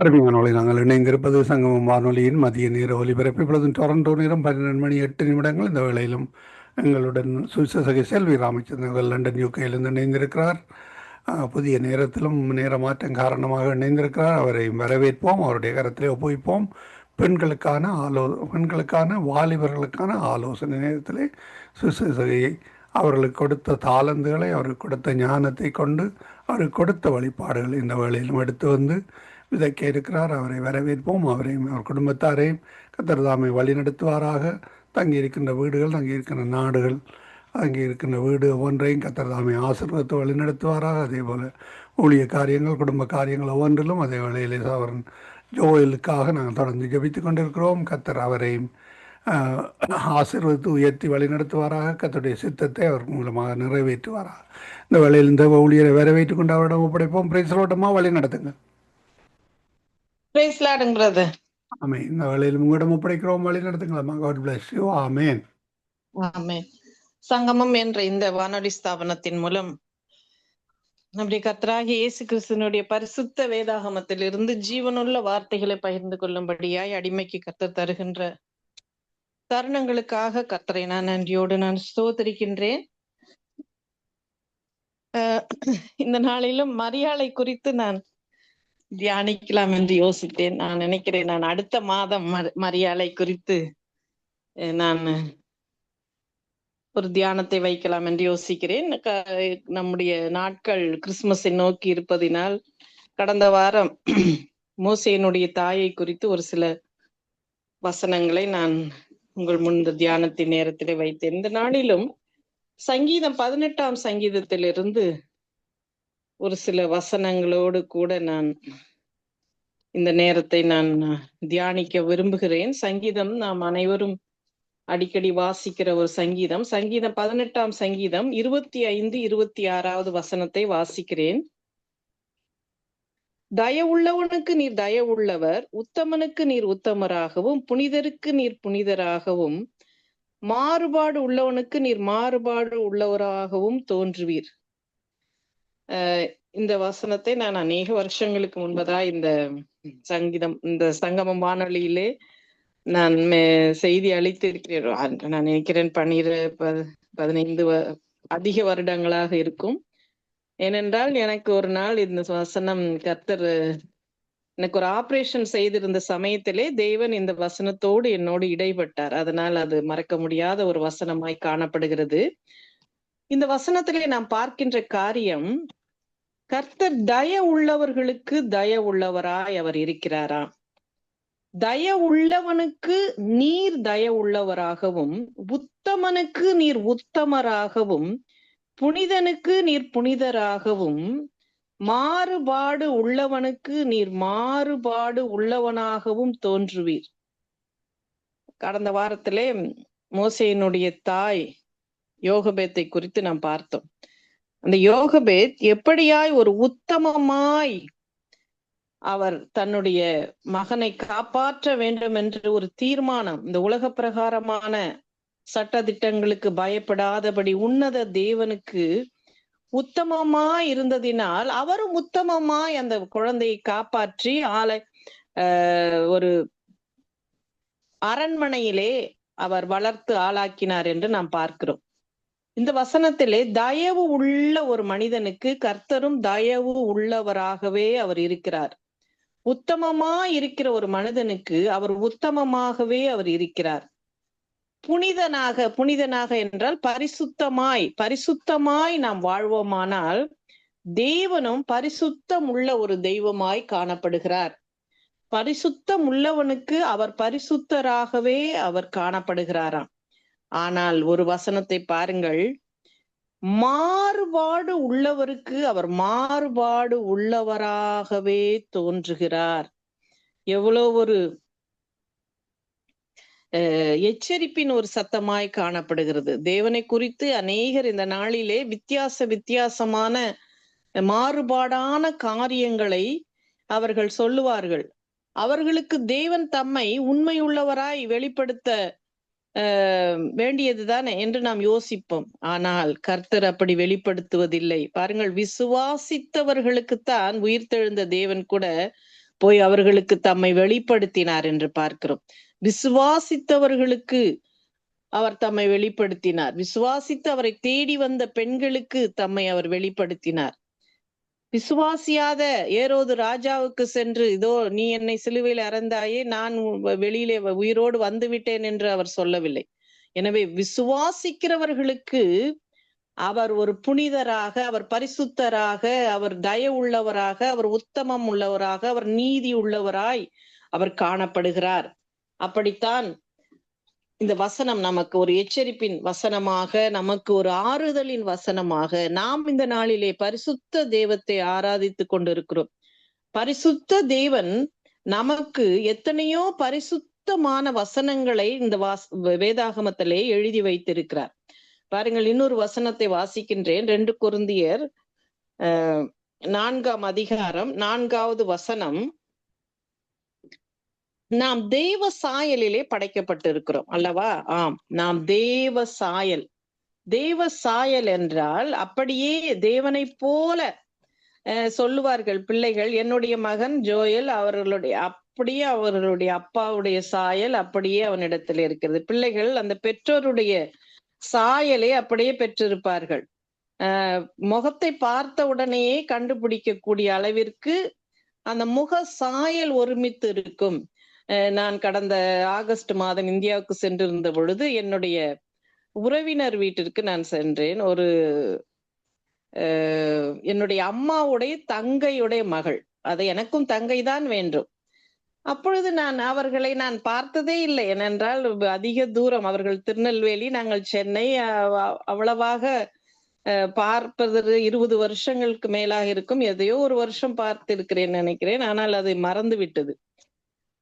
அருமையானவர்களை நாங்கள் இணைந்திருப்பது சங்கமம் வானொலியின் மதிய நேர ஒலிபரப்பு. இப்பொழுது டொரண்டோ நேரம் 12 மணி 8 நிமிடங்கள். இந்த வேளையிலும் எங்களுடன் சுவிசேஷகி செல்வி ராமச்சந்திரன் லண்டன் யூகேயிலிருந்து இணைந்திருக்கிறார். புதிய நேரத்திலும் நேர மாற்றம் காரணமாக இணைந்திருக்கிறார். அவரை வரவேற்போம், அவருடைய கரத்திலே ஒப்புவிப்போம். பெண்களுக்கான வாலிபர்களுக்கான ஆலோசனை நேரத்திலே சுவிசேஷகையை அவர்களுக்கு கொடுத்த தாளந்துகளை, அவருக்கு கொடுத்த ஞானத்தை கொண்டு அவருக்கு கொடுத்த வழிபாடுகளை இந்த வேளையிலும் எடுத்து வந்து விதைக்க இருக்கிறார். அவரை வரவேற்போம். அவரையும் அவர் குடும்பத்தாரையும் கர்த்தர் தாமே வழி நடத்துவாராக. தங்கியிருக்கின்ற வீடுகள், தங்கியிருக்கின்ற நாடுகள், அங்கே இருக்கின்ற வீடு ஒவ்வொன்றையும் கர்த்தர் தாமே ஆசீர்வதித்து வழி நடத்துவாராக. அதே போல் ஊழிய காரியங்கள், குடும்ப காரியங்கள் ஒவ்வொன்றிலும் அதே வேளையிலே அவன் ஜோயலுக்காக நாங்கள் தொடர்ந்து ஜெபித்து கொண்டிருக்கிறோம். கர்த்தர் அவரையும் ஆசீர்வதித்து உயர்த்தி வழிநடத்துவாராக. கர்த்தருடைய சித்தத்தை அவர் மூலமாக நிறைவேற்றுவாராக. இந்த வேளையில் இந்த ஊழியரை வரவேற்றுக் கொண்டு அவரிடம் ஒப்படைப்போம். பிரைஸ்லோட்டமாக வழி நடத்துங்க. ஆமென். இந்த வேளையில் உங்களிடம் ஒப்படைக்கிறோம், வழி நடத்துங்களா. God bless you. ஆமென். ஆமென். சங்கமம் என்ற இந்த வானொலி ஸ்தாபனத்தின் மூலம் நம்முடைய கர்த்தராகிய இயேசு கிறிஸ்துவினுடைய பரிசுத்த வேதாகமத்திலிருந்து ஜீவனுள்ள வார்த்தைகளை பகிர்ந்து கொள்ளும்படியாய் அடிமைக்கு கர்த்தர் தருகின்ற தருணங்களுக்காக கர்த்தரை நான் நன்றியோடு நான் ஸ்தோத்திரிக்கின்றேன். இந்த நாளிலும் மரியாளை குறித்து நான் தியானிக்கலாம் என்று யோசித்தேன். நான் நினைக்கிறேன் நான் அடுத்த மாதம் மரியாளை குறித்து நான் ஒரு தியானத்தை வைக்கலாம் என்று யோசிக்கிறேன். நம்முடைய நாட்கள் கிறிஸ்துமஸை நோக்கி இருப்பதினால் கடந்த வாரம் மோசேயினுடைய தாயை குறித்து ஒரு சில வசனங்களை நான் உங்கள் முன் தியானத்தின் நேரத்திலே வைத்தேன். இந்த நாளிலும் சங்கீதம் 18ஆம் சங்கீதத்திலிருந்து ஒரு சில வசனங்களோடு கூட நான் இந்த நேரத்தை நான் தியானிக்க விரும்புகிறேன். சங்கீதம் நாம் அனைவரும் அடிக்கடி வாசிக்கிற ஒரு சங்கீதம். சங்கீதம் 18ஆம் சங்கீதம் 25, 26வது வசனத்தை வாசிக்கிறேன். தயவுள்ளவனுக்கு நீர் தயவுள்ளவர், உத்தமனுக்கு நீர் உத்தமராகவும், புனிதருக்கு நீர் புனிதராகவும், மாறுபாடு உள்ளவனுக்கு நீர் மாறுபாடு உள்ளவராகவும் தோன்றுவீர். இந்த வசனத்தை நான் அநேக வருஷங்களுக்கு முன்பதா இந்த சங்கமம் வானொலியிலே நான் செய்தி அளித்திருக்கிறேன். நான் நினைக்கிறேன் 15 அதிக வருடங்களாக இருக்கும். ஏனென்றால் எனக்கு ஒரு நாள் இந்த வசனம் கர்த்தர் எனக்கு ஒரு ஆபரேஷன் செய்திருந்த சமயத்திலே தேவன் இந்த வசனத்தோடு என்னோடு இடைப்பட்டார். அதனால் அது மறக்க முடியாத ஒரு வசனமாய் காணப்படுகிறது. இந்த வசனத்திலே நாம் பார்க்கின்ற காரியம், கர்த்தர் தய உள்ளவர்களுக்கு தய உள்ளவராய் அவர் இருக்கிறாராம். தய உள்ளவனுக்கு நீர் தய உள்ளவராகவும், உத்தமனுக்கு நீர் உத்தமராகவும், புனிதனுக்கு நீர் புனிதராகவும், மாறுபாடு உள்ளவனுக்கு நீர் மாறுபாடு உள்ளவனாகவும் தோன்றுவீர். கடந்த வாரத்திலே மோசேயினுடைய தாய் யோகபேத்தை குறித்து நாம் பார்த்தோம். அந்த யோகபேத் எப்படியாய் ஒரு உத்தமமாய் அவர் தன்னுடைய மகனை காப்பாற்ற வேண்டும் என்று ஒரு தீர்மானம், இந்த உலக பிரகாரமான சட்ட திட்டங்களுக்கு பயப்படாதபடி உன்னத தேவனுக்கு உத்தமமாய் இருந்ததினால் அவரும் உத்தமமாய் அந்த குழந்தையை காப்பாற்றி ஒரு அரண்மனையிலே அவர் வளர்த்து ஆளாக்கினார் என்று நாம் பார்க்கிறோம். இந்த வசனத்திலே தயவு உள்ள ஒரு மனிதனுக்கு கர்த்தரும் தயவு உள்ளவராகவே அவர் இருக்கிறார். உத்தமமாய் இருக்கிற ஒரு மனிதனுக்கு அவர் உத்தமமாகவே அவர் இருக்கிறார். புனிதனாக என்றால் பரிசுத்தமாய் நாம் வாழ்வோமானால் தேவனும் பரிசுத்தம் உள்ள ஒரு தெய்வமாய் காணப்படுகிறார். பரிசுத்தம் உள்ளவனுக்கு அவர் பரிசுத்தராகவே அவர் காணப்படுகிறாராம். ஆனால் ஒரு வசனத்தை பாருங்கள், மாறுபாடு உள்ளவருக்கு அவர் மாறுபாடு உள்ளவராகவே தோன்றுகிறார். எவ்வளவு ஒரு எச்சரிப்பின் ஒரு சத்தமாய் காணப்படுகிறது. தேவனை குறித்து அநேகர் இந்த நாளிலே வித்தியாசமான மாறுபாடான காரியங்களை அவர்கள் சொல்லுவார்கள். அவர்களுக்கு தேவன் தம்மை உண்மையுள்ளவராய் வெளிப்படுத்த வேண்டியதுதானே என்று நாம் யோசிப்போம். ஆனால் கர்த்தர் அப்படி வெளிப்படுத்துவதில்லை. பாருங்கள், விசுவாசித்தவர்களுக்குத்தான் உயிர்த்தெழுந்த தேவன் கூட போய் அவர்களுக்கு தம்மை வெளிப்படுத்தினார் என்று பார்க்கிறோம். விசுவாசித்தவர்களுக்கு அவர் தம்மை வெளிப்படுத்தினார். விசுவாசித்து அவரை தேடி வந்த பெண்களுக்கு தம்மை அவர் வெளிப்படுத்தினார். விசுவாசியாத ஏரோது ராஜாவுக்கு சென்று, இதோ நீ என்னை சிலுவையில் அறைந்தாயே, நான் வெளியிலே உயிரோடு வந்து விட்டேன் என்று அவர் சொல்லவில்லை. எனவே விசுவாசிக்கிறவர்களுக்கு அவர் ஒரு புனிதராக, அவர் பரிசுத்தராக, அவர் தயவு உள்ளவராக, அவர் உத்தமம் உள்ளவராக, அவர் நீதி உள்ளவராய் அவர் காணப்படுகிறார். அப்படித்தான் இந்த வசனம் நமக்கு ஒரு எச்சரிப்பின் வசனமாக, நமக்கு ஒரு ஆறுதலின் வசனமாக, நாம் இந்த நாளிலே பரிசுத்த தெய்வத்தை ஆராதித்துக் கொண்டிருக்கிறோம். பரிசுத்த தேவன் நமக்கு எத்தனையோ பரிசுத்தமான வசனங்களை இந்த வேதாகமத்திலே எழுதி வைத்திருக்கிறார். பாருங்கள், இன்னொரு வசனத்தை வாசிக்கின்றேன். 2 கொரிந்தியர் 4ஆம் அதிகாரம் 4வது வசனம். நாம் தேவ சாயலிலே படைக்கப்பட்டிருக்கிறோம் அல்லவா? ஆம், நாம் தேவ சாயல். தேவ சாயல் என்றால் அப்படியே தேவனை போல சொல்லுவார்கள் பிள்ளைகள். என்னுடைய மகன் ஜோயல் அப்படியே அவர்களுடைய அப்பாவுடைய சாயல் அப்படியே அவனிடத்தில் இருக்கிறது. பிள்ளைகள் அந்த பெற்றோருடைய சாயலை அப்படியே பெற்றிருப்பார்கள். முகத்தை பார்த்த உடனேயே கண்டுபிடிக்கக்கூடிய அளவிற்கு அந்த முக சாயல் ஒருமித்து இருக்கும். நான் கடந்த ஆகஸ்ட் மாதம் இந்தியாவுக்கு சென்றிருந்த பொழுது என்னுடைய உறவினர் வீட்டிற்கு நான் சென்றேன். என்னுடைய அம்மாவுடைய தங்கையுடைய மகள், அது எனக்கும் தங்கை தான் வேண்டும். அப்பொழுது அவர்களை நான் பார்த்ததே இல்லை. ஏனென்றால் அதிக தூரம், அவர்கள் திருநெல்வேலி, நாங்கள் சென்னை. அவ்வளவாக பார்ப்பது 20 வருஷங்களுக்கு மேலாக இருக்கும். எதையோ ஒரு வருஷம் பார்த்திருக்கிறேன் நினைக்கிறேன். ஆனால் அது மறந்து விட்டது.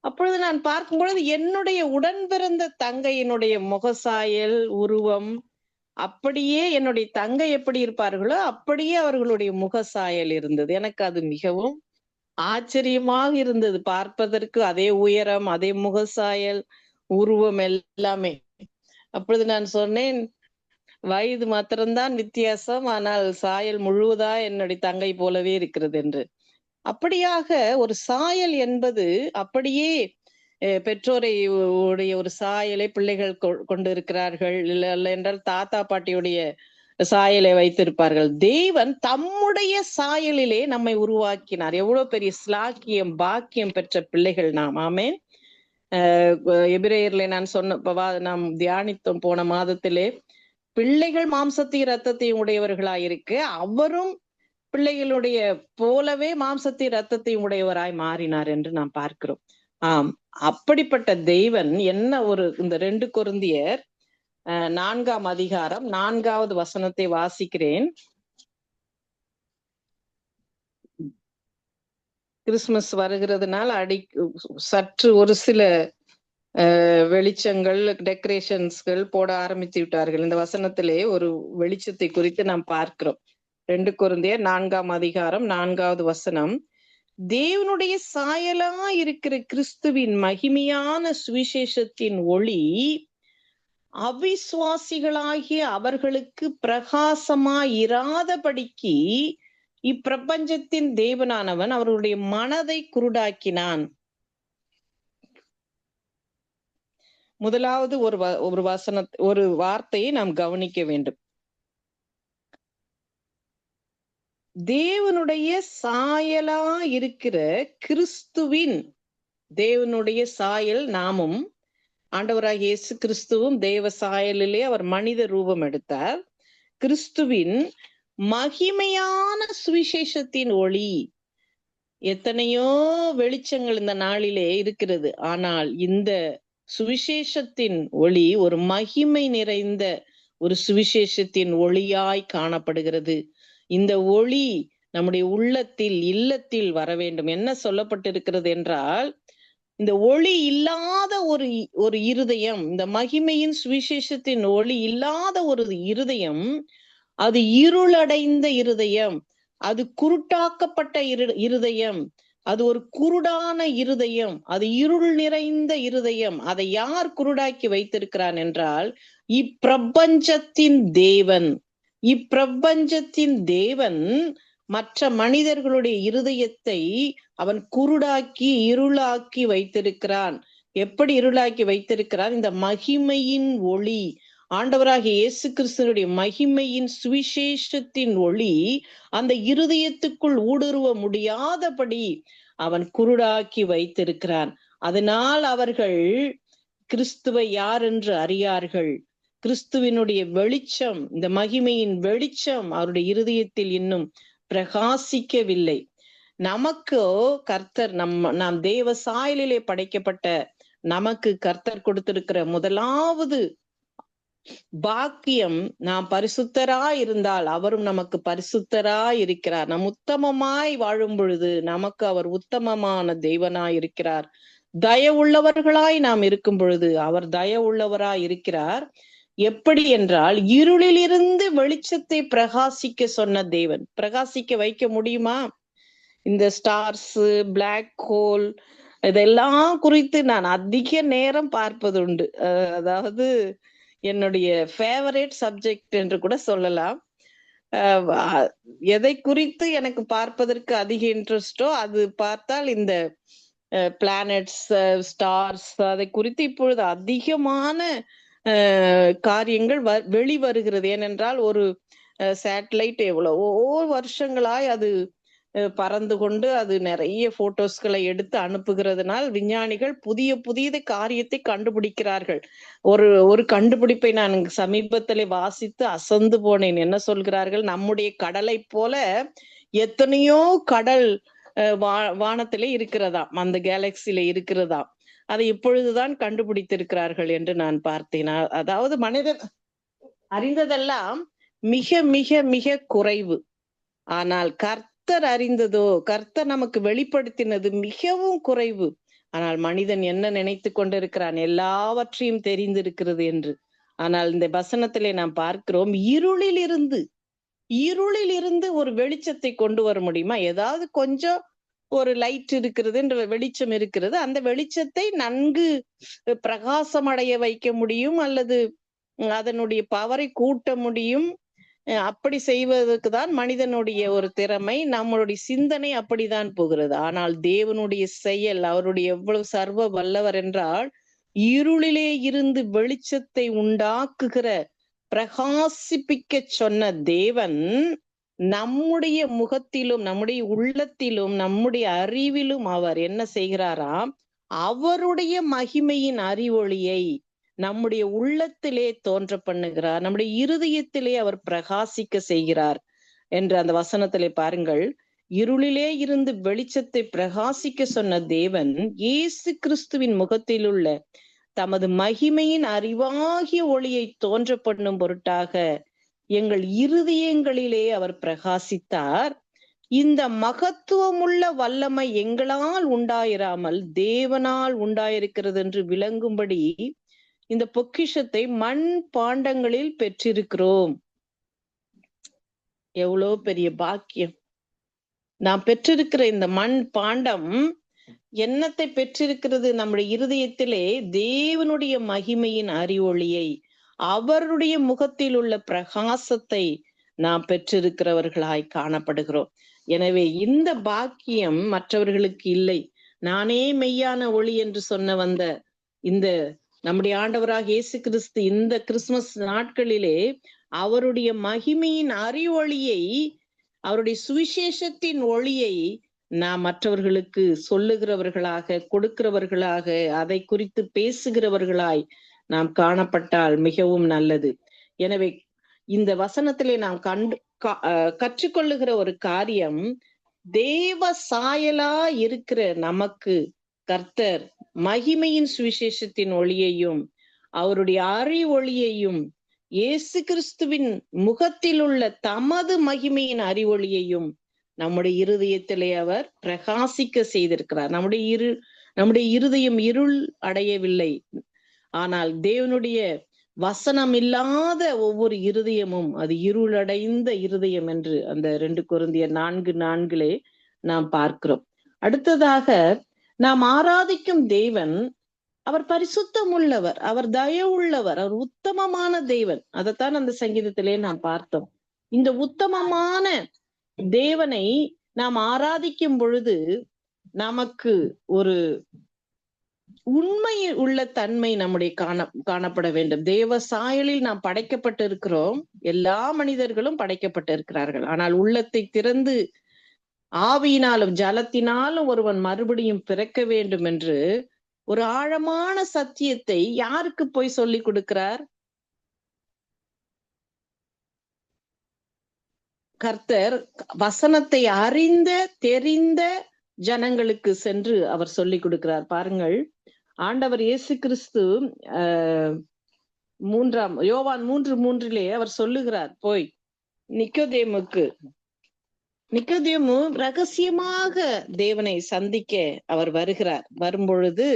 அப்பொழுது நான் பார்க்கும் பொழுது என்னுடைய உடன் பிறந்த தங்கையினுடைய முகசாயல், உருவம் அப்படியே என்னுடைய தங்கை எப்படி இருப்பார்களோ அப்படியே அவர்களுடைய முகசாயல் இருந்தது. எனக்கு அது மிகவும் ஆச்சரியமாக இருந்தது. பார்ப்பதற்கு அதே உயரம், அதே முகசாயல், உருவம் எல்லாமே. அப்பொழுது நான் சொன்னேன், வயது மாத்திரம்தான் வித்தியாசம், ஆனால் சாயல் முழுவதா என்னுடைய தங்கை போலவே இருக்கிறது என்று. அப்படியாக ஒரு சாயல் என்பது அப்படியே பெற்றோரை உடைய ஒரு சாயலை பிள்ளைகள் கொண்டு இருக்கிறார்கள். இல்லை என்றால் தாத்தா பாட்டியுடைய சாயலை வைத்திருப்பார்கள். தேவன் தம்முடைய சாயலிலே நம்மை உருவாக்கினார். எவ்வளவு பெரிய ஸ்லாக்கியம், பாக்கியம் பெற்ற பிள்ளைகள் நாம். ஆமேன். எபிரேயர்ல நான் நாம் தியானித்தோம் போன மாதத்திலே, பிள்ளைகள் மாம்சத்தையும் இரத்தத்தையும் உடையவர்களாயிருக்கு, அவரும் பிள்ளைகளுடைய போலவே மாம்சத்தையும் இரத்தத்தையும் உடையவராய் மாறினார் என்று நாம் பார்க்கிறோம். ஆம், அப்படிப்பட்ட தெய்வன் என்ன இந்த 2 கொரிந்தியர் 4ஆம் அதிகாரம் 4வது வசனத்தை வாசிக்கிறேன். கிறிஸ்துமஸ் வருகிறதுனால சற்று ஒரு சில வெளிச்சங்கள், டெக்கரேஷன்ஸ்கள் போட ஆரம்பித்து விட்டார்கள். இந்த வசனத்திலே ஒரு வெளிச்சத்தை குறித்து நாம் பார்க்கிறோம். 2 கொரிந்தியர் 4ஆம் அதிகாரம் 4வது வசனம். தேவனுடைய சாயலா இருக்கிற கிறிஸ்துவின் மகிமையான சுவிசேஷத்தின் ஒளி அவிசுவாசிகளாகிய அவர்களுக்கு பிரகாசமாயிராதபடிக்கு இப்பிரபஞ்சத்தின் தேவனானவன் அவர்களுடைய மனதை குருடாக்கினான். முதலாவது ஒரு வார்த்தையை நாம் கவனிக்க வேண்டும். தேவனுடைய சாயலா இருக்கிற கிறிஸ்துவின், தேவனுடைய சாயல் நாமும், ஆண்டவராக இயேசு கிறிஸ்துவும் தேவ சாயலிலே அவர் மனித ரூபம் எடுத்தார். கிறிஸ்துவின் மகிமையான சுவிசேஷத்தின் ஒளி. எத்தனையோ வெளிச்சங்கள் இந்த நாளிலே இருக்கிறது, ஆனால் இந்த சுவிசேஷத்தின் ஒளி ஒரு மகிமை நிறைந்த ஒரு சுவிசேஷத்தின் ஒளியாய் காணப்படுகிறது. இந்த ஒளி நம்முடைய இல்லத்தில் வர வேண்டும். என்ன சொல்லப்பட்டிருக்கிறது என்றால், இந்த ஒளி இல்லாத ஒரு இருதயம், இந்த மகிமையின் சுவிசேஷத்தின் ஒளி இல்லாத ஒரு இருதயம், அது இருளடைந்த இருதயம், அது குருட்டாக்கப்பட்ட இருதயம், அது ஒரு குருடான இருதயம், அது இருள் நிறைந்த இருதயம். அதை யார் குருடாக்கி வைத்திருக்கிறான் என்றால், இப்பிரபஞ்சத்தின் தேவன் மற்ற மனிதர்களுடைய இருதயத்தை அவன் குருடாக்கி இருளாக்கி வைத்திருக்கிறான். எப்படி இருளாக்கி வைத்திருக்கிறான்? இந்த மகிமையின் ஒளி, ஆண்டவராகிய இயேசு கிறிஸ்துவினுடைய மகிமையின் சுவிசேஷத்தின் ஒளி அந்த இருதயத்துக்குள் ஊடுருவ முடியாதபடி அவன் குருடாக்கி வைத்திருக்கிறான். அதனால் அவர்கள் கிறிஸ்துவை யார் என்று அறியார்கள். கிறிஸ்துவினுடைய வெளிச்சம், இந்த மகிமையின் வெளிச்சம் அவருடைய இருதயத்தில் இன்னும் பிரகாசிக்கவில்லை. நமக்கோ கர்த்தர் நாம் தேவ சாயலிலே படைக்கப்பட்ட நமக்கு கர்த்தர் கொடுத்திருக்கிற முதலாவது பாக்கியம், நாம் பரிசுத்தராய் இருந்தால் அவரும் நமக்கு பரிசுத்தராய் இருக்கிறார். நம் உத்தமமாய் வாழும் பொழுது நமக்கு அவர் உத்தமமான தேவனாய் இருக்கிறார். தயவுள்ளவர்களாய் நாம் இருக்கும் பொழுது அவர் தயவுள்ளவராய் இருக்கிறார். எப்படி என்றால், இருளிலிருந்து வெளிச்சத்தை பிரகாசிக்க சொன்ன தேவன் பிரகாசிக்க வைக்க முடியுமா? இந்த ஸ்டார்ஸ், பிளாக் ஹோல் இதெல்லாம் குறித்து நான் அதிக நேரம் பார்ப்பது உண்டு. அதாவது என்னுடைய ஃபேவரேட் சப்ஜெக்ட் என்று கூட சொல்லலாம். எதை குறித்து எனக்கு பார்ப்பதற்கு அதிக இன்ட்ரெஸ்டோ அது பார்த்தால் இந்த பிளானட்ஸ், ஸ்டார்ஸ், அதை குறித்து இப்பொழுது அதிகமான காரியங்கள் வெளிவருகிறது. ஏனென்றால் ஒரு சேட்டலைட் எவ்வளவோ வருஷங்களாய் அது பறந்து கொண்டு அது நிறைய போட்டோஸ்களை எடுத்து அனுப்புகிறதுனால் விஞ்ஞானிகள் புதிய காரியத்தை கண்டுபிடிக்கிறார்கள். ஒரு கண்டுபிடிப்பை நான் சமீபத்திலே வாசித்து அசந்து போனேன். என்ன சொல்கிறார்கள்? நம்முடைய கடலை போல எத்தனையோ கடல் வானத்திலே இருக்கிறதாம், அந்த கேலக்சியில இருக்கிறதாம். அதை இப்பொழுதுதான் கண்டுபிடித்திருக்கிறார்கள் என்று நான் பார்த்தேன். அதாவது மனிதன் அறிந்ததெல்லாம் மிக மிக மிக குறைவு. ஆனால் கர்த்தர் அறிந்ததோ, கர்த்தர் நமக்கு வெளிப்படுத்தினது மிகவும் குறைவு. ஆனால் மனிதன் என்ன நினைத்து கொண்டிருக்கிறான்? எல்லாவற்றையும் தெரிந்திருக்கிறது என்று. ஆனால் இந்த வசனத்திலே நாம் பார்க்கிறோம், இருளில் இருந்து ஒரு வெளிச்சத்தை கொண்டு வர முடியுமா? ஏதாவது கொஞ்சம் ஒரு லைட் இருக்கிறது, வெளிச்சம் இருக்கிறது, அந்த வெளிச்சத்தை நன்கு பிரகாசமடைய வைக்க முடியும், அல்லது அதனுடைய பவரை கூட்ட முடியும். அப்படி செய்வதற்கு தான் மனிதனுடைய ஒரு திறமை, நம்மளுடைய சிந்தனை அப்படிதான் போகிறது. ஆனால் தேவனுடைய செயல், அவருடைய எவ்வளவு சர்வ வல்லவர் என்றால், இருளிலே இருந்து வெளிச்சத்தை உண்டாக்குகிற, பிரகாசிப்பிக்க சொன்ன தேவன் நம்முடைய முகத்திலும், நம்முடைய உள்ளத்திலும், நம்முடைய அறிவிலும் அவர் என்ன செய்கிறாராம்? அவருடைய மகிமையின் அறிவொளியை நம்முடைய உள்ளத்திலே தோன்ற பண்ணுகிறார், நம்முடைய இருதயத்திலே அவர் பிரகாசிக்க செய்கிறார் என்று அந்த வசனத்திலே பாருங்கள். இருளிலே இருந்து வெளிச்சத்தை பிரகாசிக்க சொன்ன தேவன் இயேசு கிறிஸ்துவின் முகத்தில் உள்ள தமது மகிமையின் அறிவாகிய ஒளியை தோன்ற பண்ணும் பொருட்டாக எங்கள் இருதயங்களிலே அவர் பிரகாசித்தார். இந்த மகத்துவமுள்ள வல்லமை எங்களால் உண்டாயிராமல் தேவனால் உண்டாயிருக்கிறது என்று விளங்கும்படி இந்த பொக்கிஷத்தை மண் பாண்டங்களில் பெற்றிருக்கிறோம். எவ்வளவு பெரிய பாக்கியம்! நாம் பெற்றிருக்கிற இந்த மண் பாண்டம் என்னத்தை பெற்றிருக்கிறது? நம்முடைய இருதயத்திலே தேவனுடைய மகிமையின் அறிவொளியை, அவருடைய முகத்தில் உள்ள பிரகாசத்தை நாம் பெற்றிருக்கிறவர்களாய் காணப்படுகிறோம். எனவே இந்த பாக்கியம் மற்றவர்களுக்கு இல்லை. நானே மெய்யான ஒளி என்று சொன்ன வந்த இந்த நம்முடைய ஆண்டவராக இயேசு கிறிஸ்து இந்த கிறிஸ்துமஸ் நாட்களிலே அவருடைய மகிமையின் அறிவொளியை, அவருடைய சுவிசேஷத்தின் ஒளியை நாம் மற்றவர்களுக்கு சொல்லுகிறவர்களாக, கொடுக்கிறவர்களாக, அதை குறித்து பேசுகிறவர்களாய் நாம் காணப்பட்டால் மிகவும் நல்லது. எனவே இந்த வசனத்திலே நாம் கற்றுக்கொள்ளுகிற ஒரு காரியம், தேவ சாயலா இருக்கிற நமக்கு கர்த்தர் மகிமையின் சுவிசேஷத்தின் ஒளியையும் அவருடைய அறிவொளியையும் இயேசு கிறிஸ்துவின் முகத்தில் உள்ள தமது மகிமையின் அறிவொளியையும் நம்முடைய இருதயத்திலே அவர் பிரகாசிக்க செய்திருக்கிறார். நம்முடைய இருதயம் இருள் அடையவில்லை. ஆனால் தேவனுடைய வசனம் இல்லாத ஒவ்வொரு இருதயமும் அது இருளடைந்த இருதயம் என்று அந்த 2 கொரிந்தியர் 4:4 நாம் பார்க்கிறோம். அடுத்ததாக நாம் ஆராதிக்கும் தேவன் அவர் பரிசுத்தம் உள்ளவர், அவர் தயவுள்ளவர், அவர் உத்தமமான தேவன். அதைத்தான் அந்த சங்கீதத்திலே நாம் பார்த்தோம். இந்த உத்தமமான தேவனை நாம் ஆராதிக்கும் பொழுது நமக்கு ஒரு உண்மை உள்ள தன்மை நம்முடைய காணப்பட வேண்டும். தேவ சாயலில் நாம் படைக்கப்பட்டிருக்கிறோம். எல்லா மனிதர்களும் படைக்கப்பட்டிருக்கிறார்கள். ஆனால் உள்ளத்தை திறந்து ஆவியினாலும் ஜலத்தினாலும் ஒருவன் மறுபடியும் பிறக்க வேண்டும் என்று ஒரு ஆழமான சத்தியத்தை யாருக்கு போய் சொல்லிக் கொடுக்கிறார்? கர்த்தர் வசனத்தை அறிந்த தெரிந்த ஜனங்களுக்கு சென்று அவர் சொல்லிக் கொடுக்கிறார். பாருங்கள், ஆண்டவர் இயேசு கிறிஸ்து யோவான் 3:3 அவர் சொல்லுகிறார், போய் நிக்கோதேமு ரகசியமாக தேவனை சந்திக்க அவர் வருகிறார். வரும்பொழுது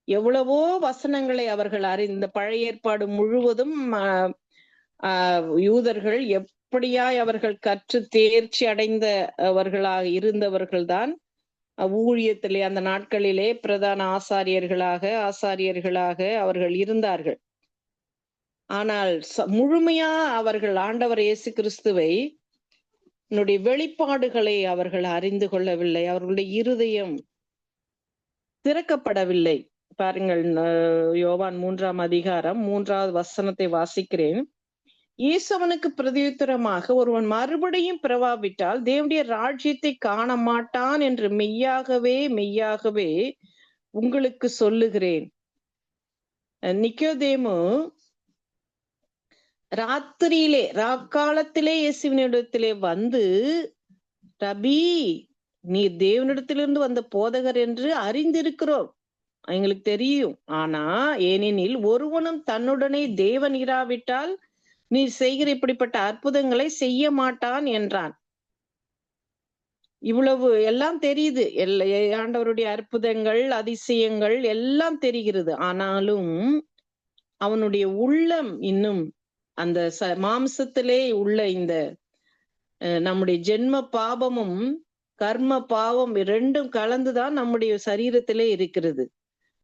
எவ்வளவோ வசனங்களை அவர்கள் அறிந்த, பழைய ஏற்பாடு முழுவதும் யூதர்கள் எப்படியாய் அவர்கள் கற்று தேர்ச்சி அடைந்தவர்களாக இருந்தவர்கள்தான் ஊழியத்திலே அந்த நாட்களிலே பிரதான ஆசாரியர்களாக அவர்கள் இருந்தார்கள். ஆனால் முழுமையா அவர்கள் ஆண்டவர் இயேசு கிறிஸ்துவை வெளிப்பாடுகளை அவர்கள் அறிந்து கொள்ளவில்லை. அவர்களுடைய இருதயம் திறக்கப்படவில்லை. பாருங்கள், யோவான் 3:3 வசனத்தை வாசிக்கிறேன். இயேசுவனுக்கு பிரதியுத்தரமாக, ஒருவன் மறுபடியும் பிறவாவிட்டால் தேவனுடைய ராஜ்யத்தை காண மாட்டான் என்று மெய்யாகவே மெய்யாகவே உங்களுக்கு சொல்லுகிறேன். நிக்கோதேமு ராக்காலத்திலே இயேசுவினிடத்திலே வந்து, ரபி, நீர் தேவனிடத்திலிருந்து வந்த போதகர் என்று அறிந்திருக்கிறோம், எங்களுக்கு தெரியும். ஆனா ஏனெனில் ஒருவனும் தன்னுடனே தேவன் இராவிட்டால் நீர் செய்கிற இப்படிப்பட்ட அற்புதங்களை செய்ய மாட்டான் என்றான். இவ்வளவு எல்லாம் தெரியுது, ஆண்டவருடைய அற்புதங்கள் அதிசயங்கள் எல்லாம் தெரிகிறது. ஆனாலும் அவனுடைய உள்ளம் இன்னும் அந்த மாம்சத்திலே உள்ள இந்த நம்முடைய ஜென்ம பாவமும் கர்ம பாவம் இரண்டும் கலந்துதான் நம்முடைய சரீரத்திலே இருக்கிறது.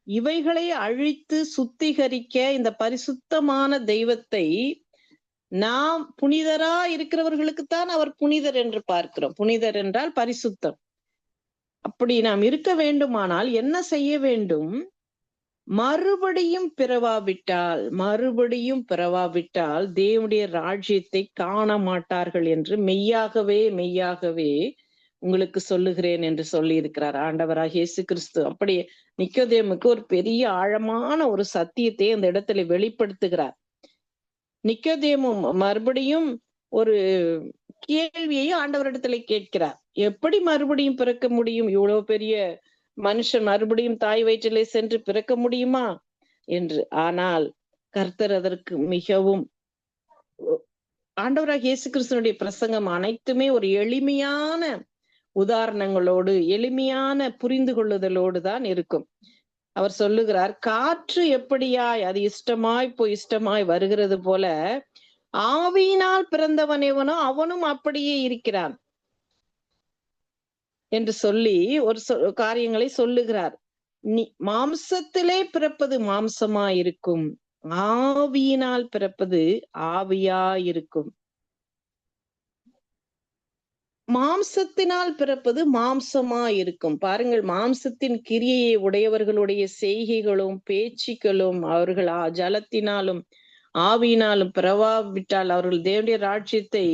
இவைகளை அழித்து சுத்திகரிக்க இந்த பரிசுத்தமான தெய்வத்தை நாம் புனிதரா இருக்கிறவர்களுக்குத்தான் அவர் புனிதர் என்று பார்க்கிறோம். புனிதர் என்றால் பரிசுத்தம். அப்படி நாம் இருக்க வேண்டுமானால் என்ன செய்ய வேண்டும்? மறுபடியும் பிறவாவிட்டால் தேவனுடைய ராஜ்யத்தை காண மாட்டார்கள் என்று மெய்யாகவே மெய்யாகவே உங்களுக்கு சொல்லுகிறேன் என்று சொல்லி இருக்கிறார் ஆண்டவராகிய இயேசு கிறிஸ்து. அப்படி நிக்கோதேமுக்கு ஒரு பெரிய ஆழமான ஒரு சத்தியத்தை அந்த இடத்துல வெளிப்படுத்துகிறார். நிக்கோதேமு மறுபடியும் ஒரு கேள்வியை ஆண்டவரிடத்துல கேட்கிறார். எப்படி மறுபடியும் பிறக்க முடியும்? இவ்வளவு பெரிய மனுஷன் மறுபடியும் தாய் வயிற்றிலே சென்று பிறக்க முடியுமா என்று. ஆனால் கர்த்தர் அதற்கு மிகவும், ஆண்டவராகிய இயேசு கிறிஸ்துவினுடைய பிரசங்கம் அனைத்துமே ஒரு எளிமையான உதாரணங்களோடு எளிமையான புரிந்து கொள்ளுதலோடு தான் இருக்கும். அவர் சொல்லுகிறார், காற்று எப்படியாய் அது இஷ்டமாய் போய் இஷ்டமாய் வருகிறது போல ஆவியினால் பிறந்தவன் எவனோ அவனும் அப்படியே இருக்கிறான் என்று சொல்லி ஒரு காரியங்களை சொல்லுகிறார். மாம்சத்திலே பிறப்பது மாம்சமாயிருக்கும், ஆவியினால் பிறப்பது ஆவியாயிருக்கும். மாம்சத்தினால் பிறப்பது மாம்சமாயிருக்கும். பாருங்கள், மாம்சத்தின் கிரியையை உடையவர்களுடைய செய்கைகளும் பேச்சுக்களும் அவர்கள் ஜலத்தினாலும் ஆவியினாலும் பிறவாவிட்டால் அவர்கள் தேவனுடைய ராஜ்யத்தை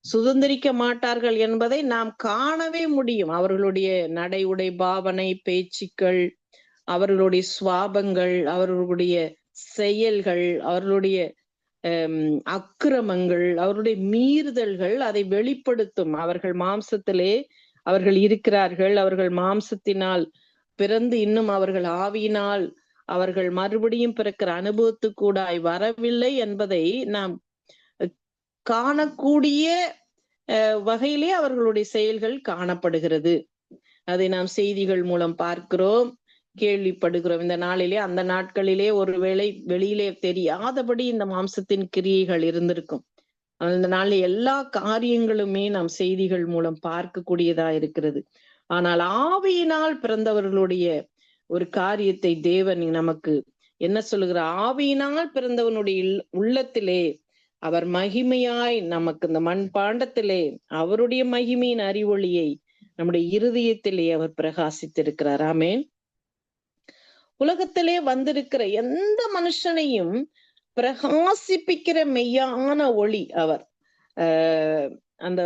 சுதந்திரிக்க மாட்டார்கள் என்பதை நாம் காணவே முடியும். அவர்களுடைய நடை உடை பாவனை பேச்சுக்கள், அவர்களுடைய சுவாபங்கள், அவர்களுடைய செயல்கள், அவர்களுடைய அக்கிரமங்கள், அவருடைய மீறுதல்கள் அதை வெளிப்படுத்தும். அவர்கள் மாம்சத்திலே அவர்கள் இருக்கிறார்கள். அவர்கள் மாம்சத்தினால் பிறந்து இன்னும் அவர்கள் ஆவியினால் அவர்கள் மறுபடியும் பிறக்கிற அனுபவத்துக்கூடாய் வரவில்லை என்பதை நாம் காணக்கூடிய வகையிலே அவர்களுடைய செயல்கள் காணப்படுகிறது. அதை நாம் செய்திகள் மூலம் பார்க்கிறோம், கேள்விப்படுகிறோம். இந்த நாளிலே அந்த நாட்களிலே ஒருவேளை வெளியிலே தெரியாதபடி இந்த மாம்சத்தின் கிரியைகள் இருந்திருக்கும். அந்த நாளில் எல்லா காரியங்களுமே நாம் செய்திகள் மூலம் பார்க்கக்கூடியதா இருக்கிறது. ஆனால் ஆவியினால் பிறந்தவர்களுடைய ஒரு காரியத்தை தேவன் நமக்கு என்ன சொல்லுகிறார்? ஆவியினால் பிறந்தவனுடைய உள்ளத்திலே அவர் மகிமையாய் நமக்கு இந்த மண்பாண்டத்திலே அவருடைய மகிமையின் அறிவொளியை நம்முடைய இருதயத்திலே அவர் பிரகாசித்திருக்கிறார். ஆமென். உலகத்திலே வந்திருக்கிற எந்த மனுஷனையும் பிரகாசிப்பிக்கிற மெய்யான ஒளி அவர். அந்த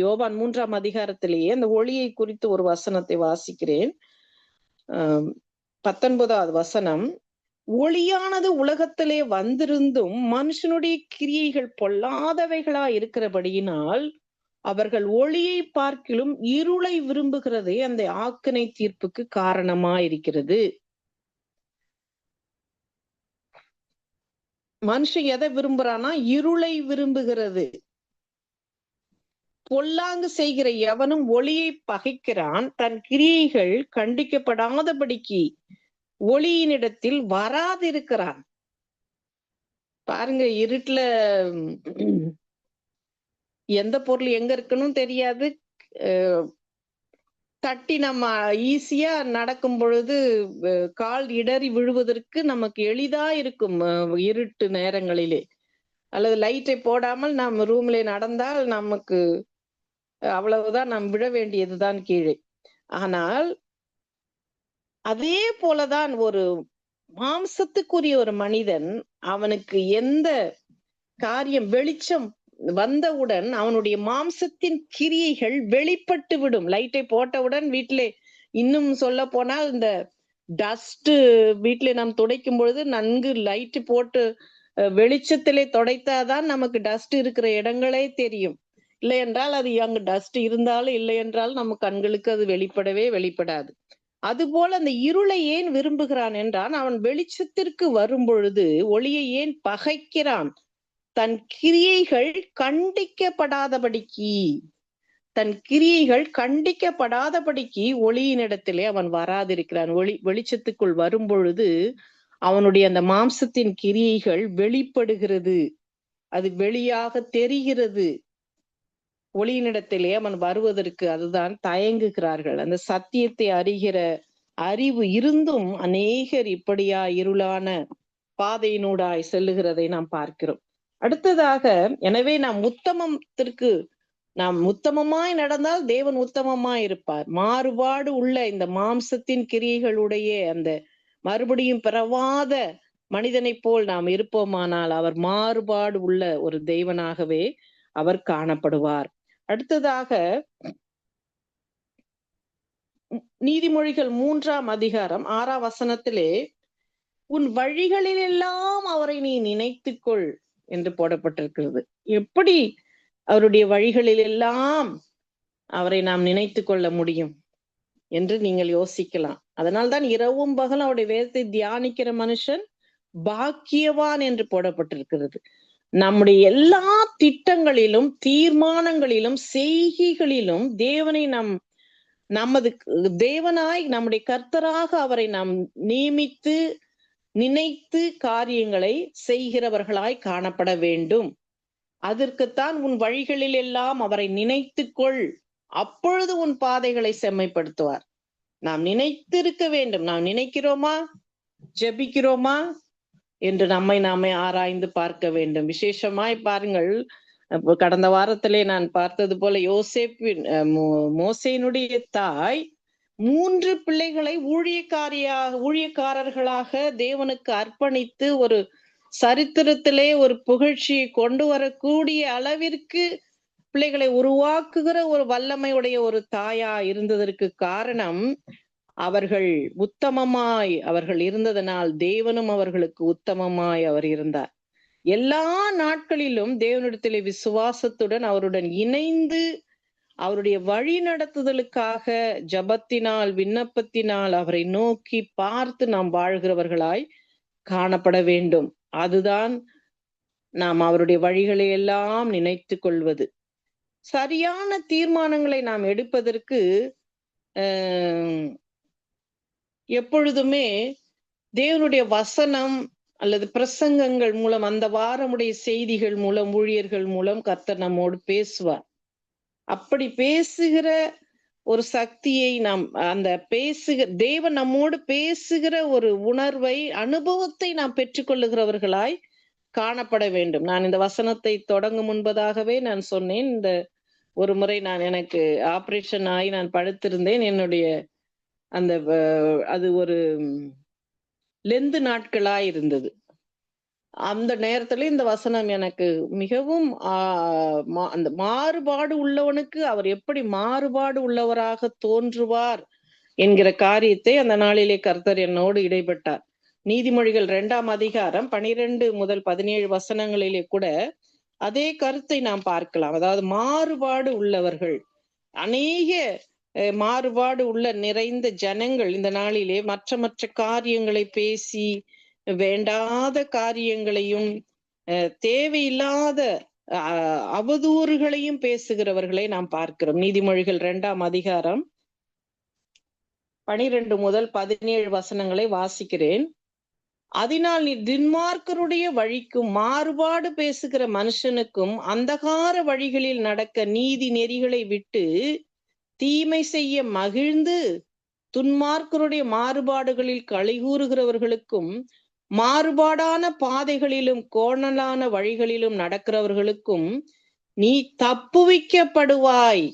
யோவான் 3ஆம் அதிகாரத்திலேயே அந்த ஒளியை குறித்து ஒரு வசனத்தை வாசிக்கிறேன். 19வது வசனம், ஒளியானது உலகத்திலே வந்திருந்தும் மனுஷனுடைய கிரியைகள் பொல்லாதவைகளா இருக்கிறபடியினால் அவர்கள் ஒளியை பார்க்கிலும் இருளை விரும்புகிறதே அந்த ஆக்கினை தீர்ப்புக்கு காரணமா இருக்கிறது. மனுஷன் எதை விரும்புறானா? இருளை விரும்புகிறது. பொல்லாங்கு செய்கிற எவனும் ஒளியை பகைக்கிறான், தன் கிரியைகள் கண்டிக்கப்படாதபடிக்கு ஒளியினிடத்தில் வராதிருக்கிறான். பாருங்க, இருட்டுல எந்த பொருள் எங்க இருக்குன்னு தெரியாது. தட்டி நம்ம ஈஸியா நடக்கும் பொழுது கால் இடறி விழுவதற்கு நமக்கு எளிதா இருக்கும் இருட்டு நேரங்களிலே. அல்லது லைட்டை போடாமல் நம்ம ரூம்ல நடந்தால் நமக்கு அவ்வளவுதான், நாம் விழ வேண்டியதுதான் கீழே. ஆனால் அதே போலதான் ஒரு மாம்சத்துக்குரிய ஒரு மனிதன், அவனுக்கு எந்த காரியம் வெளிச்சம் வந்தவுடன் அவனுடைய மாம்சத்தின் கிரியைகள் வெளிப்பட்டு விடும். லைட்டை போட்டவுடன் வீட்டிலே, இன்னும் சொல்ல போனால் இந்த டஸ்ட் வீட்டிலே நாம் துடைக்கும் பொழுது நன்கு லைட் போட்டு வெளிச்சத்திலே துடைத்தாதான் நமக்கு டஸ்ட் இருக்கிற இடங்களே தெரியும். இல்லை என்றால் அது அங்கு டஸ்ட் இருந்தாலும் இல்லை என்றால் நம்ம கண்களுக்கு அது வெளிப்படாது. அதுபோல அந்த இருளை ஏன் விரும்புகிறான் என்றால், அவன் வெளிச்சத்திற்கு வரும் பொழுது ஒளியை ஏன் பகைக்கிறான்? தன் கிரியைகள் கண்டிக்கப்படாதபடிக்கு ஒளியினிடத்திலே அவன் வராதிருக்கிறான். வெளிச்சத்துக்குள் வரும் பொழுது அவனுடைய அந்த மாம்சத்தின் கிரியைகள் வெளிப்படுகிறது, அது வெளியாக தெரிகிறது. ஒளியினிடத்திலே அவன் வருவதற்கு அதுதான் தயங்குகிறார்கள். அந்த சத்தியத்தை அறிகிற அறிவு இருந்தும் அநேகர் இப்படியா இருளான பாதையினூடாய் செல்லுகிறதை நாம் பார்க்கிறோம். அடுத்ததாக, எனவே நாம் உத்தமமாய் நடந்தால் தேவன் உத்தமமாய் இருப்பார். மாறுபாடு உள்ள இந்த மாம்சத்தின் கிரியைகளுடைய அந்த மறுபடியும் பிறவாத மனிதனை போல் நாம் இருப்போமானால் அவர் மாறுபாடு உள்ள ஒரு தெய்வனாகவே அவர் காணப்படுவார். அடுத்ததாக, நீதிமொழிகள் 3ஆம் அதிகாரம் 6ஆம் வசனத்திலே, உன் வழிகளிலெல்லாம் அவரை நீ நினைத்துக்கொள் என்று போடப்பட்டிருக்கிறது. எப்படி அவருடைய வழிகளில் எல்லாம் அவரை நாம் நினைத்து கொள்ள முடியும் என்று நீங்கள் யோசிக்கலாம். அதனால்தான் இரவும் பகலும் அவருடைய வேதத்தை தியானிக்கிற மனுஷன் பாக்கியவான் என்று போடப்பட்டிருக்கிறது. நம்முடைய எல்லா திட்டங்களிலும், தீர்மானங்களிலும், செய்கைகளிலும் தேவனை நமது தேவனாய் நம்முடைய கர்த்தராக அவரை நாம் நியமித்து நினைத்து காரியங்களை செய்கிறவர்களாய் காணப்பட வேண்டும். அதற்குத்தான் உன் வழிகளில் எல்லாம் அவரை நினைத்துக்கொள், அப்பொழுது உன் பாதைகளை செம்மைப்படுத்துவார். நாம் நினைத்திருக்க வேண்டும். நாம் நினைக்கிறோமா, ஜெபிக்கிறோமா என்று நம்மை நாமே ஆராய்ந்து பார்க்க வேண்டும். விசேஷமாய் பாருங்கள், கடந்த வாரத்திலே நான் பார்த்தது போல மோசேயினுடைய தாய் 3 பிள்ளைகளை ஊழியக்காரர்களாக தேவனுக்கு அர்ப்பணித்து ஒரு சரித்திரத்திலே ஒரு புகழ்ச்சியை கொண்டு வரக்கூடிய அளவிற்கு பிள்ளைகளை உருவாக்குகிற ஒரு வல்லமையுடைய ஒரு தாயா இருந்ததற்கு காரணம், அவர்கள் உத்தமமாய் அவர்கள் இருந்ததனால் தேவனும் அவர்களுக்கு உத்தமமாய் அவர் இருந்தார். எல்லா நாட்களிலும் தேவனிடத்திலே விசுவாசத்துடன் அவருடன் இணைந்து அவருடைய வழி நடத்துதலுக்காக ஜபத்தினால், விண்ணப்பத்தினால் அவரை நோக்கி பார்த்து நாம் வாழ்கிறவர்களாய் காணப்பட வேண்டும். அதுதான் நாம் அவருடைய வழிகளை எல்லாம் நினைத்து கொள்வது. சரியான தீர்மானங்களை நாம் எடுப்பதற்கு எப்பொழுதுமே தேவனுடைய வசனம் அல்லது பிரசங்கங்கள் மூலம், அந்த வாரமுடைய செய்திகள் மூலம், ஊழியர்கள் மூலம் கர்த்தர் நம்மோடு பேசுவார். அப்படி பேசுகிற ஒரு சக்தியை நாம் தேவன் நம்மோடு பேசுகிற ஒரு உணர்வை, அனுபவத்தை நாம் பெற்றுக்கொள்ளுகிறவர்களாய் காணப்பட வேண்டும். நான் இந்த வசனத்தை தொடங்கும் முன்பதாகவே நான் சொன்னேன், இந்த ஒரு முறை எனக்கு ஆபரேஷன் ஆகி நான் படுத்திருந்தேன். என்னுடைய அந்த அது ஒரு லெந்து நாட்களா இருந்தது. அந்த நேரத்துல இந்த வசனம் எனக்கு மிகவும் அந்த மாறுபாடு உள்ளவனுக்கு அவர் எப்படி மாறுபாடு உள்ளவராக தோன்றுவார் என்கிற காரியத்தை அந்த நாளிலே கர்த்தர் என்னோடு இடைப்பட்டார். நீதிமொழிகள் 2ஆம் அதிகாரம் 12 முதல் 17 வசனங்களிலே கூட அதே கருத்தை நாம் பார்க்கலாம். அதாவது மாறுபாடு உள்ளவர்கள், அநேக மாறுபாடு உள்ள நிறைந்த ஜனங்கள் இந்த நாளிலே மற்ற காரியங்களை பேசி வேண்டாத காரியங்களையும் தேவையில்லாத அவதூறுகளையும் பேசுகிறவர்களை நாம் பார்க்கிறோம். நீதிமொழிகள் 2ஆம் அதிகாரம் 12 முதல் 17 வசனங்களை வாசிக்கிறேன். அதனால் நீ துன்மார்க்கருடைய வழிக்கும் மாறுபாடு பேசுகிற மனுஷனுக்கும் அந்தகார வழிகளில் நடக்க நீதி நெறிகளை விட்டு தீமை செய்ய மகிழ்ந்து துன்மார்க்கருடைய மாறுபாடுகளில் களிகூறுகிறவர்களுக்கும் மாறுபாடான பாதைகளிலும் கோணலான வழிகளிலும் நடக்கிறவர்களுக்கும் நீ தப்புவிக்கப்படுவாய்.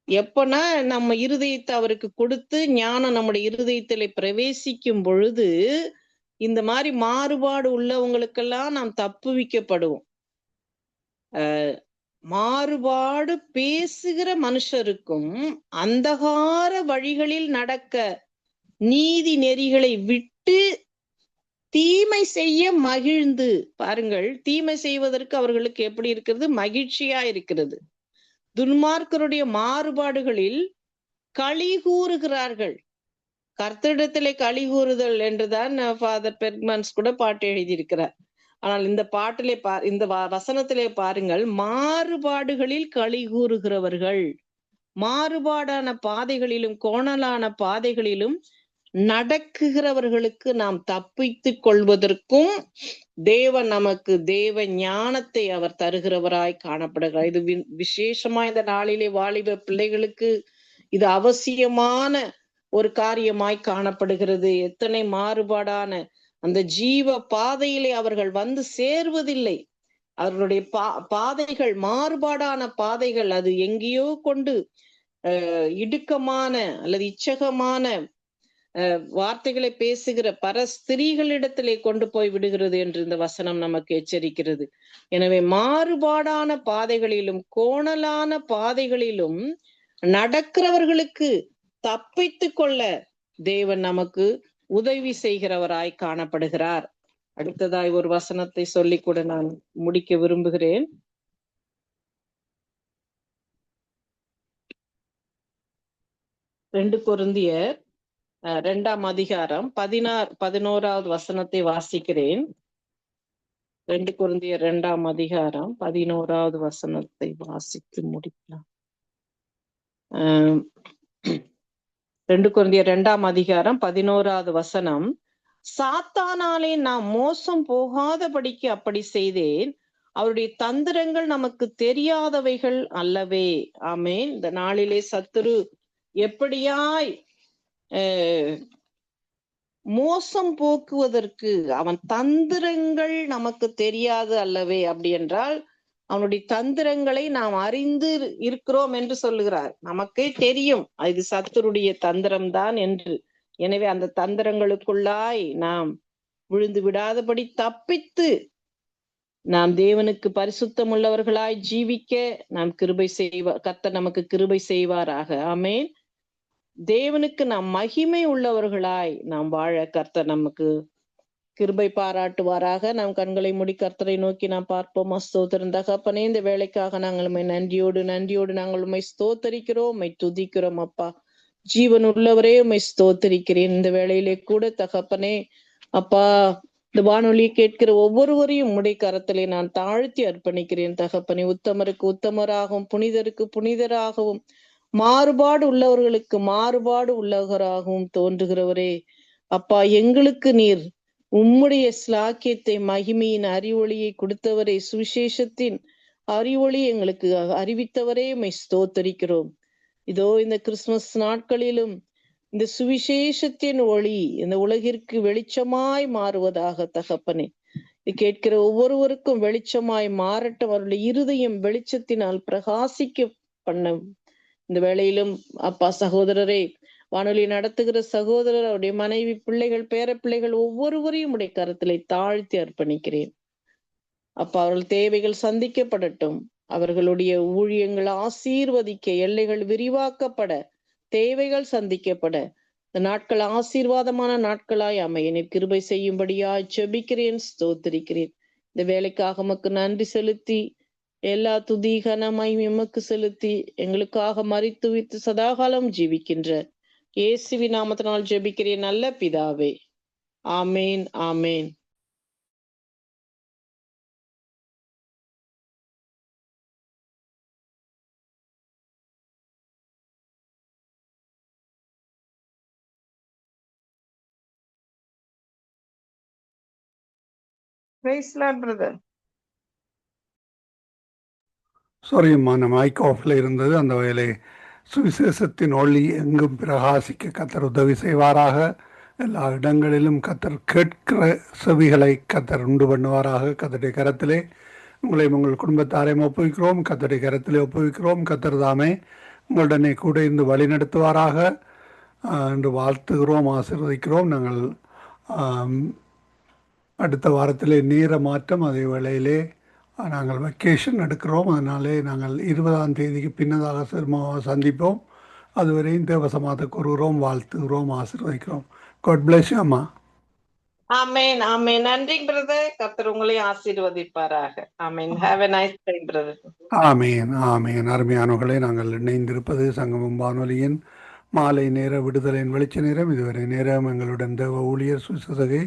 எப்பனா நம்ம இருதயத்தை அவருக்கு கொடுத்து ஞானம் நம்முடைய இருதயத்திலே பிரவேசிக்கும் பொழுது இந்த மாதிரி மாறுபாடு உள்ளவங்களுக்கெல்லாம் நாம் தப்புவிக்கப்படுவோம். மாறுபாடு பேசுகிற மனுஷருக்கும் அந்தகார வழிகளில் நடக்க நீதி நெறிகளை விட்டு தீமை செய்ய மகிழ்ந்து, பாருங்கள், தீமை செய்வதற்கு அவர்களுக்கு எப்படி இருக்கிறது? மகிழ்ச்சியா இருக்கிறது. துன்மார்க்கருடைய மாறுபாடுகளில் களி கூறுகிறார்கள். கர்த்தரிடத்திலே களி கூறுதல் என்றுதான் ஃபாதர் பெர்க்மன்ஸ் கூட பாட்டு எழுதியிருக்கிறார். ஆனால் இந்த பாட்டிலே இந்த வசனத்திலே பாருங்கள், மாறுபாடுகளில் களி கூறுகிறவர்கள், மாறுபாடான பாதைகளிலும் கோணலான பாதைகளிலும் நடக்குகிறவர்களுக்கு நாம் தப்பித்துக் கொள்வதற்கும் தேவன் நமக்கு தேவ ஞானத்தை அவர் தருகிறவராய் காணப்படுகிறார். இது விசேஷமா இந்த நாளிலே வாலிப பிள்ளைகளுக்கு இது அவசியமான ஒரு காரியமாய் காணப்படுகிறது. எத்தனை மாறுபாடான அந்த ஜீவ பாதையிலே அவர்கள் வந்து சேர்வதில்லை. அவர்களுடைய பாதைகள் மாறுபாடான பாதைகள். அது எங்கேயோ கொண்டு இடுக்கமான அல்லது இச்சகமான வார்த்தைகளை பேசுகிற பர ஸ்திரீகளிடத்திலே கொண்டு போய் விடுகிறது என்று இந்த வசனம் நமக்கு எச்சரிக்கிறது. எனவே மாறுபாடான பாதைகளிலும் கோணலான பாதைகளிலும் நடக்கிறவர்களுக்கு தப்பித்து கொள்ள தேவன் நமக்கு உதவி செய்கிறவராய் காணப்படுகிறார். அடுத்ததாய் ஒரு வசனத்தை சொல்லிக் கூட நான் முடிக்க விரும்புகிறேன். ரெண்டு கொரிந்தியர் 2ஆம் அதிகாரம் 11வது வசனத்தை வாசிக்கிறேன். 2 கொரிந்தியர் 2ஆம் அதிகாரம் 11வது வசனத்தை வாசித்து முடிக்கலாம். 2 கொரிந்தியர் 2ஆம் அதிகாரம் 11வது வசனம், சாத்தானாலே நாம் மோசம் போகாதபடிக்கு அப்படி செய்தேன், அவருடைய தந்திரங்கள் நமக்கு தெரியாதவைகள் அல்லவே. ஆமேன். இந்த நாளிலே சத்துரு எப்படியாய் மோசம் போக்குவதற்கு அவன் தந்திரங்கள் நமக்கு தெரியாது அல்லவே. அப்படி என்றால் அவனுடைய தந்திரங்களை நாம் அறிந்து இருக்கிறோம் என்று சொல்லுகிறார். நமக்கே தெரியும் இது சத்துருடைய தந்திரம்தான் என்று. எனவே அந்த தந்திரங்களுக்குள்ளாய் நாம் விழுந்து விடாதபடி தப்பித்து நாம் தேவனுக்கு பரிசுத்தம் உள்ளவர்களாய் ஜீவிக்க நாம் கர்த்தர் நமக்கு கிருபை செய்வாராக. ஆமேன். தேவனுக்கு நாம் மகிமை உள்ளவர்களாய் நாம் வாழ கர்த்தர் நமக்கு கிருபை பாராட்டுவாராக. நாம் கண்களை மூடி கர்த்தரை நோக்கி நாம் பார்ப்போம். ஸ்தோத்திரம் தகப்பனே, இந்த வேலைக்காக நாங்கள் உம்மை நன்றியோடு நாங்கள் உம்மை ஸ்தோத்தரிக்கிறோம், உம்மை துதிக்கிறோம். அப்பா ஜீவன் உள்ளவரே, உம்மை ஸ்தோத்தரிக்கிறேன். இந்த வேளையிலே கூட தகப்பனே அப்பா, இந்த வானொலியை கேட்கிற ஒவ்வொருவரையும் உம்முடைய கரத்திலே நான் தாழ்த்தி அர்ப்பணிக்கிறேன் தகப்பனே. உத்தமருக்கு உத்தமராகவும் புனிதருக்கு புனிதராகவும் மாறுபாடு உள்ளவர்களுக்கு மாறுபாடு உள்ளவராகவும் தோன்றுகிறவரே அப்பா, எங்களுக்கு நீர் உம்முடைய ஸ்லாக்கியத்தை மகிமையின் அறிவொளியை கொடுத்தவரே, சுவிசேஷத்தின் அறிவொளி எங்களுக்கு அறிவித்தவரே உம்மை ஸ்தோத்தரிக்கிறோம். இதோ இந்த கிறிஸ்துமஸ் நாட்களிலும் இந்த சுவிசேஷத்தின் ஒளி இந்த உலகிற்கு வெளிச்சமாய் மாறுவதாக தகப்பனே. கேட்கிற ஒவ்வொருவருக்கும் வெளிச்சமாய் மாறட்டும். அவருடைய இருதயம் வெளிச்சத்தினால் பிரகாசிக்க பண்ண இந்த வேளையிலும் அப்பா சகோதரரே, வானொலி நடத்துகிற சகோதரர், அவருடைய மனைவி, பிள்ளைகள், பேர பிள்ளைகள் ஒவ்வொருவரையும் உடைய கருத்திலே தாழ்த்தி அர்ப்பணிக்கிறேன். அப்பா அவர்கள் தேவைகள் சந்திக்கப்படட்டும். அவர்களுடைய ஊழியங்கள் ஆசீர்வதிக்க, எல்லைகள் விரிவாக்கப்பட, தேவைகள் சந்திக்கப்பட, இந்த நாட்கள் ஆசீர்வாதமான நாட்களாய் அமைய நீர் கிருபை செய்யும்படியாய் ஜெபிக்கிறேன், ஸ்தோத்திரிக்கிறேன். இந்த வேலைக்காக உமக்கு நன்றி செலுத்தி, எல்லா துதி கனமாய் எமக்கு செலுத்தி, எங்களுக்காக மரித்து உயிர்த்து சதாகாலம் ஜீவிக்கின்ற இயேசுவின் நாமத்தினால் ஜெபிக்கிறேன் நல்ல பிதாவே. ஆமேன், ஆமேன். Praise Lord, brother. சாரி அம்மா, நம்ம மைக் ஆஃப்ல இருந்தது. அந்த வகையிலே சுவிசேஷத்தின் ஒளி எங்கும் பிரகாசிக்க கத்தர் உதவி செய்வாராக. எல்லா இடங்களிலும் கத்தர் கேட்கிற செவிகளை கத்தர் உண்டு பண்ணுவாராக. கத்தருடைய கரத்திலே உங்களையும் உங்கள் குடும்பத்தாரையும் ஒப்புவிக்கிறோம். கத்தருடைய கரத்திலே ஒப்புவிக்கிறோம். கத்தர் தாமே உங்களுடனே கூட இருந்து வழி நடத்துவாராக என்று வாழ்த்துகிறோம், ஆசீர்வதிக்கிறோம். நாங்கள் அடுத்த வாரத்திலே நேர மாற்றம், அதே வேளையிலே நாங்கள் வெக்கேஷன் எடுக்கிறோம். அதனாலே நாங்கள் 20ஆம் தேதிக்கு பின்னதாக சந்திப்போம். அதுவரையும் தேவசமாத கூறுகிறோம், வாழ்த்துகிறோம், ஆசீர்வதிக்கிறோம். God bless you அம்மா. ஆமென், ஆமென். நன்றி பிரதர். கர்த்தர் உங்களை ஆசீர்வதிப்பாராக. ஆமென். Have a nice day brother. ஆமேன், ஆமேன். அருமையானவர்களே, நாங்கள் இணைந்திருப்பது சங்கமம் வானொலியின் மாலை நேர விடுதலையின் வெளிச்ச நேரம். இதுவரை நேரம் எங்களுடன் தேவ ஊழியர் சுவிசேஷகை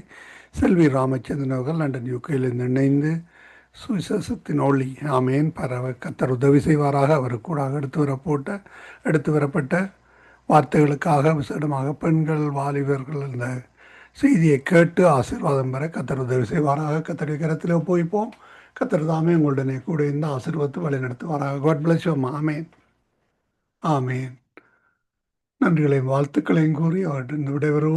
செல்வி ராமச்சந்திரன் அவர்கள் லண்டன் யூகேயிலிருந்து இணைந்து சுவிசேஷத்தின் ஒளி ஆமேன் பரவ கத்தர் உதவி செய்வாராக. அவர் கூட எடுத்து வரப்பட்ட வார்த்தைகளுக்காக விசேடமாக பெண்கள், வாலிபர்கள் இந்த செய்தியை கேட்டு ஆசீர்வாதம் பெற கத்தர் உதவி செய்வாராக. கத்தருடைய கரத்தில் ஒப்புவிப்போம். கத்தர் தாமே உங்களுடனே கூட இந்த ஆசீர்வாதத்தை வழி நடத்துவாராக. God bless you. ஆமேன், ஆமேன். நன்றிகளையும் வாழ்த்துக்களையும் கூறி அவர்கிட்ட விடைபெறுவோம்.